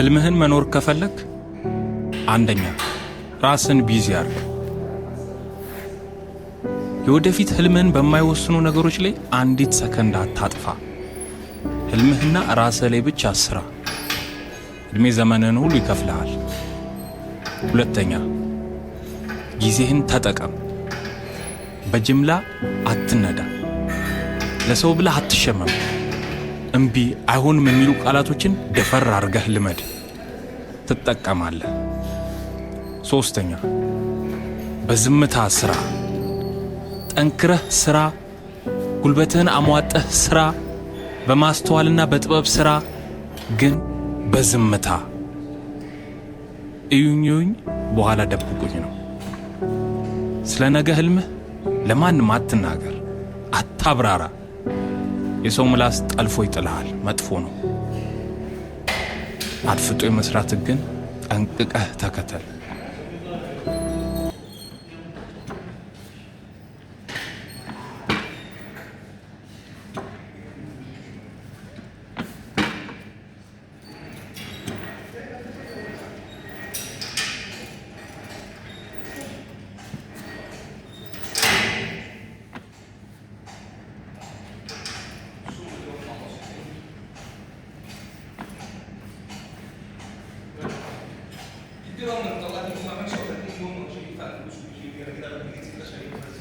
ህልምህን መኖር ከፈለክ አንደኛ ራስን ቢዚ አድርግ። የወደፊት ህልምህን በማይወስኑ ነገሮች ላይ አንዲት ሰከንድ አታጥፋ። ህልምህና ራስህ ላይ ብቻ ስራ። እድሜ ዘመንህን ሁሉ ይከፍልሃል። ሁለተኛ ጊዜህን ተጠቀም። በጅምላ አትነዳ። ለሰው ብለህ አትሸመም። እምቢ አይሆንም የሚሉ ቃላቶችን ደፈር አድርገህ ልመድ፣ ትጠቀማለህ። ሶስተኛ በዝምታ ስራ። ጠንክረህ ስራ። ጉልበትህን አሟጠህ ስራ። በማስተዋልና በጥበብ ስራ፣ ግን በዝምታ። እዩኝ በኋላ ደብቁኝ ነው። ስለ ነገ ህልምህ ለማንም አትናገር፣ አታብራራ። የሰው ምላስ ጠልፎ ይጥልሃል፣ መጥፎ ነው። አድፍጦ የመስራት ግን ጠንቅቀህ ተከተል።这种能够让你慢慢小的运动，是一般不属于别的别的别的这个生意。